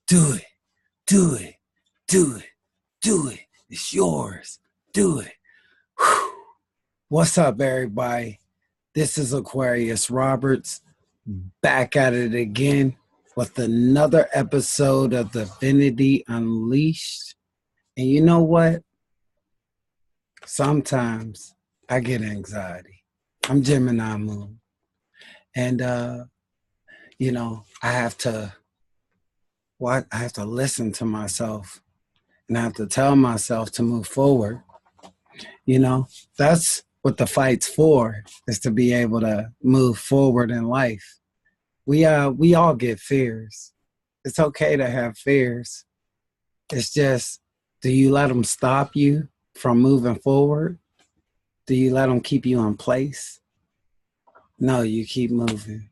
Do it. Do it. Do it. Do it. It's yours. Do it. Whew. What's up, everybody? This is Aquarius Roberts, back at it again with another episode of Divinity Unleashed. And you know what? Sometimes I get anxiety. I'm Gemini moon. And I have to listen to myself, and I have to tell myself to move forward. That's what the fight's for, is to be able to move forward in life. We all get fears. It's okay to have fears. It's just, do you let them stop you from moving forward? Do you let them keep you in place? No, you keep moving.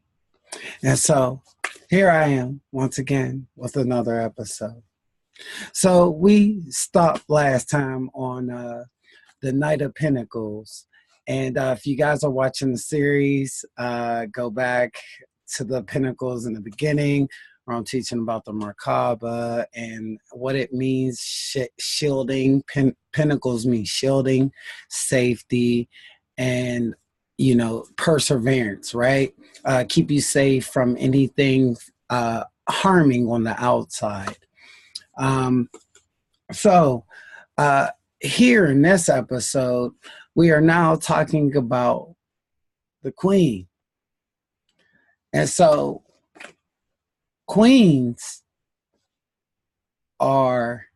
And so here I am once again with another episode. So we stopped last time on the Knight of Pentacles. And if you guys are watching the series, go back to the Pentacles in the beginning, where I'm teaching about the Merkaba and what it means, shielding. Pentacles mean shielding, safety, and, perseverance, right? Keep you safe from anything harming on the outside. Here in this episode, we are now talking about the Queen. And so queens are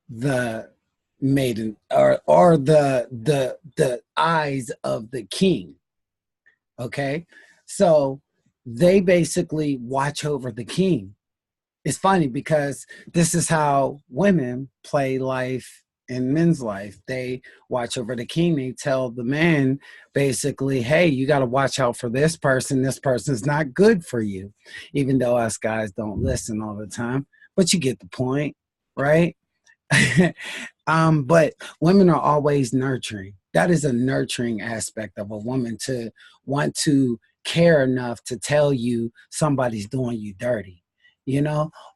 the maiden, or the eyes of the king. Okay? So they basically watch over the king. It's funny because this is how women play life in men's life. They watch over the king. They tell the man basically, hey, you got to watch out for this person. This person's not good for you. Even though us guys don't listen all the time, but you get the point, right? But women are always nurturing. That is a nurturing aspect of a woman, to want to care enough to tell you somebody's doing you dirty,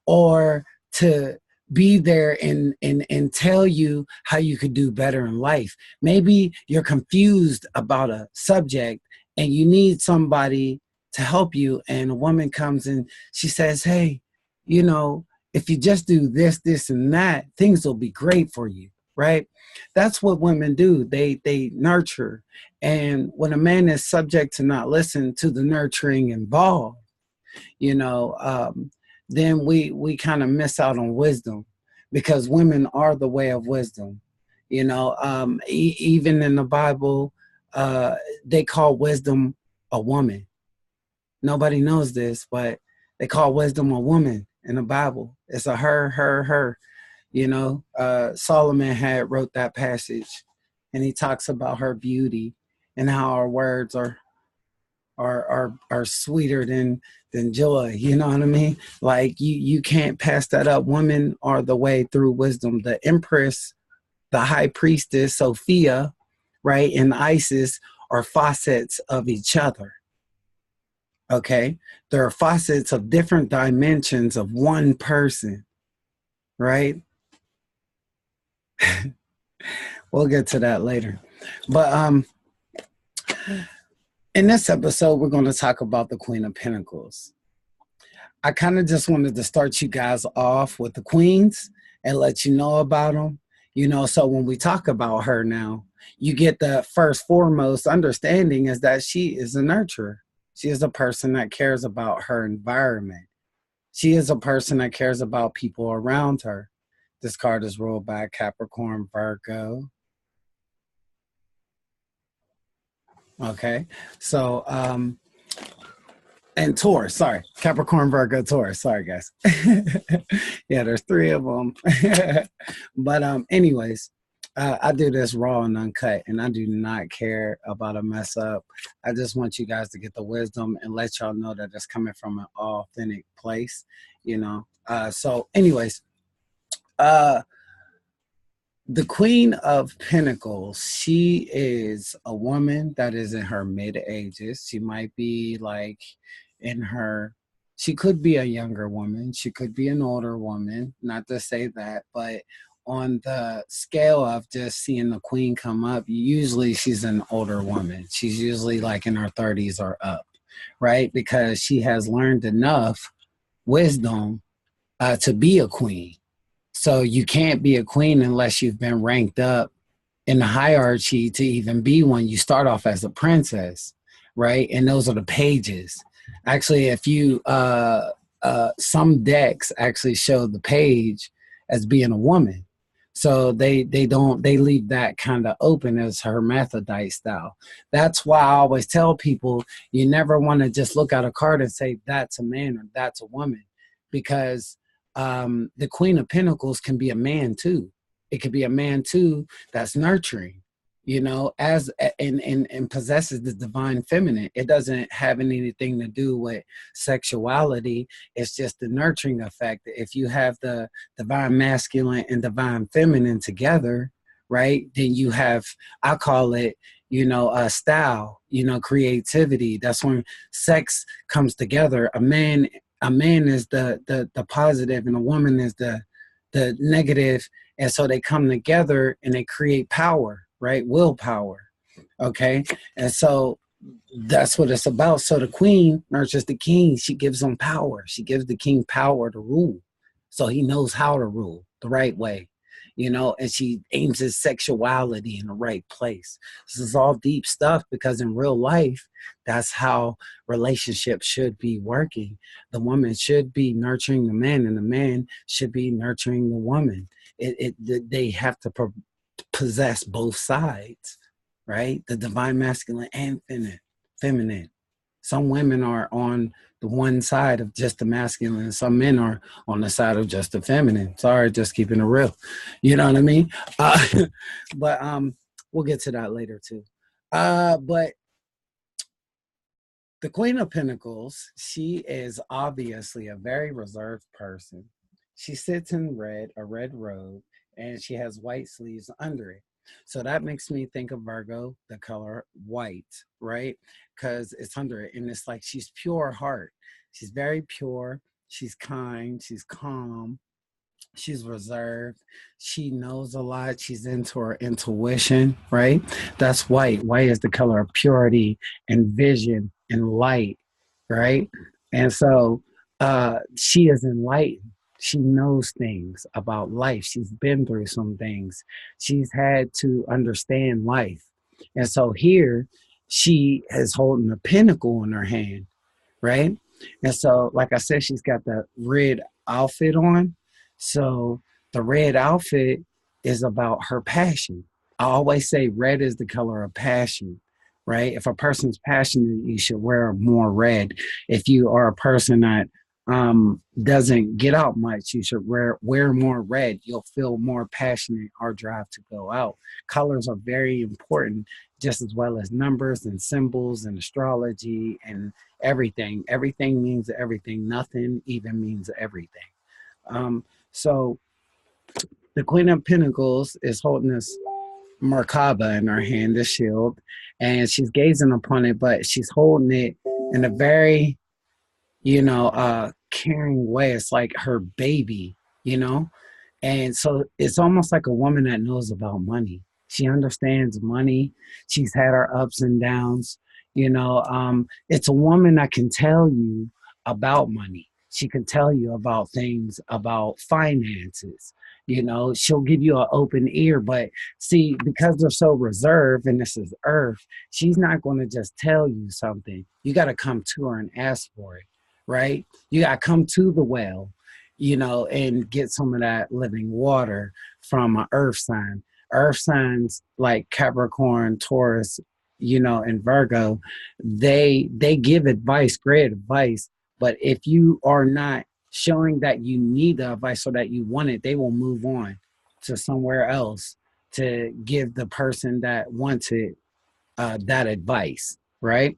or to be there and tell you how you could do better in life. Maybe you're confused about a subject and you need somebody to help you, and a woman comes and she says, hey, if you just do this, this, and that, things will be great for you, right? That's what women do. They nurture. And when a man is subject to not listen to the nurturing involved, then we kind of miss out on wisdom, because women are the way of wisdom. Even in the Bible, they call wisdom a woman. Nobody knows this, but they call wisdom a woman in the Bible. It's a her. Solomon had wrote that passage, and he talks about her beauty and how her words are sweeter than joy. You know what I mean? Like you can't pass that up. Women are the way through wisdom. The Empress, the High Priestess, Sophia, right, and Isis are facets of each other. Okay? There are facets of different dimensions of one person, right? We'll get to that later. But in this episode, we're going to talk about the Queen of Pentacles. I kind of just wanted to start you guys off with the queens and let you know about them. So when we talk about her now, you get the first foremost understanding is that she is a nurturer. She is a person that cares about her environment. She is a person that cares about people around her. This card is ruled by Capricorn, Virgo. Okay, so and Taurus, sorry, Capricorn, Virgo, Taurus, sorry guys. Yeah, there's 3 of them. But anyways, I do this raw and uncut, and I do not care about a mess up. I just want you guys to get the wisdom and let y'all know that it's coming from an authentic place, so anyways, the Queen of Pentacles, she is a woman that is in her mid-ages. She might be like in her She could be a younger woman. She could be an older woman. Not to say that, but on the scale of just seeing the queen come up, usually she's an older woman. She's usually like in her 30s or up, right? Because she has learned enough wisdom to be a queen. So you can't be a queen unless you've been ranked up in the hierarchy to even be one. You start off as a princess, right? And those are the pages. Actually, if you some decks actually show the page as being a woman. So they leave that kind of open as hermaphrodite style. That's why I always tell people you never want to just look at a card and say that's a man or that's a woman, because the Queen of Pentacles can be a man too. It could be a man too that's nurturing, you know, as and possesses the divine feminine. It doesn't have anything to do with sexuality. It's just the nurturing effect. If you have the divine masculine and divine feminine together, right, then you have, I call it, you know, style, you know, creativity. That's when sex comes together. A man is the positive and a woman is the negative, and so they come together and they create power, right? Willpower. Okay. And so that's what it's about. So the queen nurtures the king. She gives him power. She gives the king power to rule. So he knows how to rule the right way, you know, and she aims his sexuality in the right place. This is all deep stuff because in real life, that's how relationships should be working. The woman should be nurturing the man, and the man should be nurturing the woman. They have to possess both sides, right? The divine masculine and feminine. Some women are on the one side of just the masculine, and some men are on the side of just the feminine. Sorry, just keeping it real. You know what I mean? But we'll get to that later too. But the Queen of Pentacles, she is obviously a very reserved person. She sits in a red robe, and she has white sleeves under it. So that makes me think of Virgo, the color white, right? Because it's under it, and it's like she's pure heart. She's very pure. She's kind. She's calm. She's reserved. She knows a lot. She's into her intuition, right? That's white. White is the color of purity and vision and light, right? And so she is enlightened. She knows things about life. She's been through some things. She's had to understand life. And so here she is holding a pinnacle in her hand, right? And so, like I said, she's got the red outfit on. So the red outfit is about her passion. I always say red is the color of passion, right? If a person's passionate, you should wear more red. If you are a person that doesn't get out much, you should wear more red. You'll feel more passionate or drive to go out. Colors are very important, just as well as numbers and symbols and astrology and everything. Everything means everything. Nothing even means everything. So the Queen of Pentacles is holding this Merkaba in her hand, the shield, and she's gazing upon it, but she's holding it in a very, you know, caring way. It's like her baby, you know? And so it's almost like a woman that knows about money. She understands money. She's had her ups and downs. You know, it's a woman that can tell you about money. She can tell you about things, about finances. You know, she'll give you an open ear. But see, because they're so reserved and this is Earth, she's not going to just tell you something. You got to come to her and ask for it, right? You got to come to the well, you know, and get some of that living water from an earth sign. Earth signs like Capricorn, Taurus, you know, and Virgo, they give advice, great advice. But if you are not showing that you need the advice or that you want it, they will move on to somewhere else to give the person that wants it that advice, right?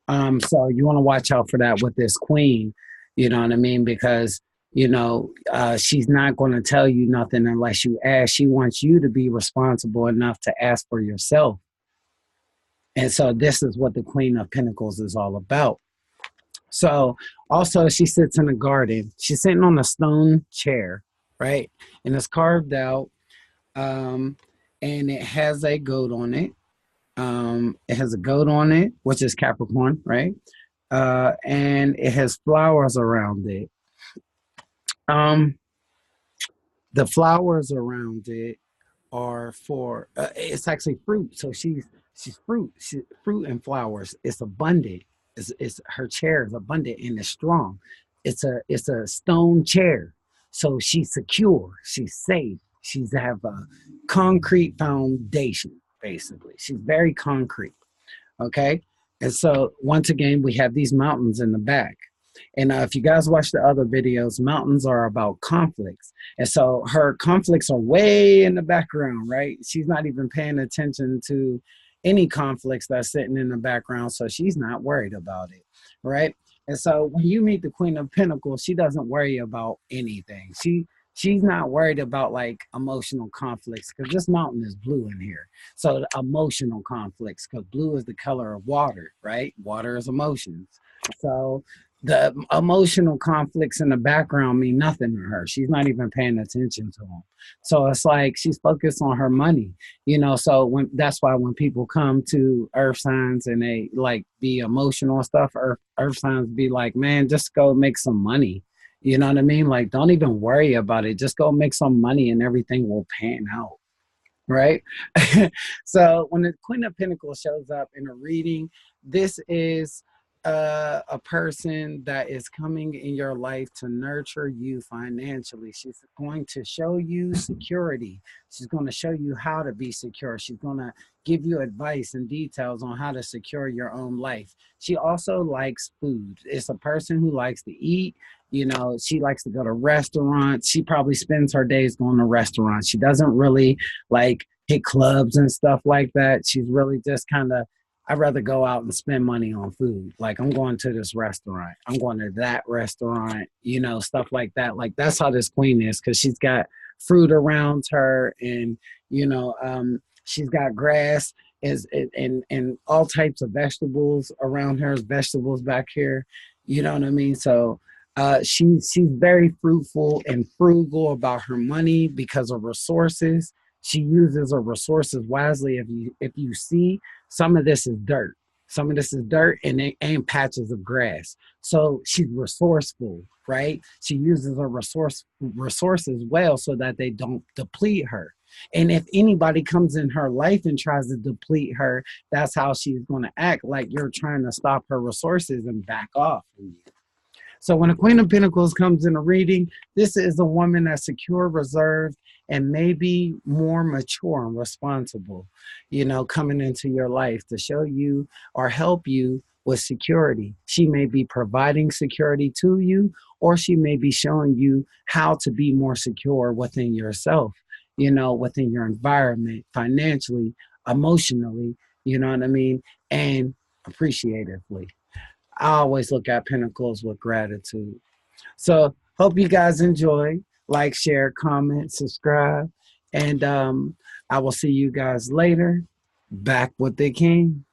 So you want to watch out for that with this queen, you know what I mean? Because, you know, she's not going to tell you nothing unless you ask. She wants you to be responsible enough to ask for yourself. And so this is what the Queen of Pentacles is all about. So Also, she sits in a garden. She's sitting on a stone chair, right? And it's carved out, um, and it has a goat on it. It has a goat on it, which is Capricorn, right? And it has flowers around it. Um, the flowers around it are for it's actually fruit. So she's fruit, fruit and flowers. It's abundant. It's her chair is abundant and it's strong. It's a stone chair. So she's secure. She's safe. She's have a concrete foundation. Basically, she's very concrete. Okay. And so once again, we have these mountains in the back. And if you guys watch the other videos, mountains are about conflicts. And so her conflicts are way in the background, right? She's not even paying attention to any conflicts that's sitting in the background. So she's not worried about it, right? And so when you meet the Queen of Pentacles, she doesn't worry about anything. She's not worried about like emotional conflicts because this mountain is blue in here. So the emotional conflicts, because blue is the color of water, right? Water is emotions. So the emotional conflicts in the background mean nothing to her. She's not even paying attention to them. So it's like she's focused on her money, So that's why when people come to earth signs and they like be emotional and stuff, earth signs be like, man, just go make some money. You know what I mean? Like, don't even worry about it. Just go make some money and everything will pan out. Right. So when the Queen of Pentacles shows up in a reading, this is a person that is coming in your life to nurture you financially. She's going to show you security. She's going to show you how to be secure. She's going to give you advice and details on how to secure your own life. She also likes food. It's a person who likes to eat. She likes to go to restaurants. She probably spends her days going to restaurants. She doesn't really like hit clubs and stuff like that. She's really just kind of, I'd rather go out and spend money on food. Like, I'm going to this restaurant. I'm going to that restaurant, stuff like that. Like, that's how this queen is, because she's got fruit around her and, she's got grass and all types of vegetables around her, vegetables back here. You know what I mean? So she's very fruitful and frugal about her money because of resources. She uses her resources wisely. If you see, some of this is dirt. Some of this is dirt and patches of grass. So she's resourceful, right? She uses her resources well so that they don't deplete her. And if anybody comes in her life and tries to deplete her, that's how she's going to act, like you're trying to stop her resources and back off from you. So when a Queen of Pentacles comes in a reading, this is a woman that's secure, reserved, and maybe more mature and responsible, coming into your life to show you or help you with security. She may be providing security to you, or she may be showing you how to be more secure within yourself, within your environment, financially, emotionally, you know what I mean, and appreciatively. I always look at Pentacles with gratitude. So hope you guys enjoy. Like, share, comment, subscribe. And I will see you guys later. Back with the King.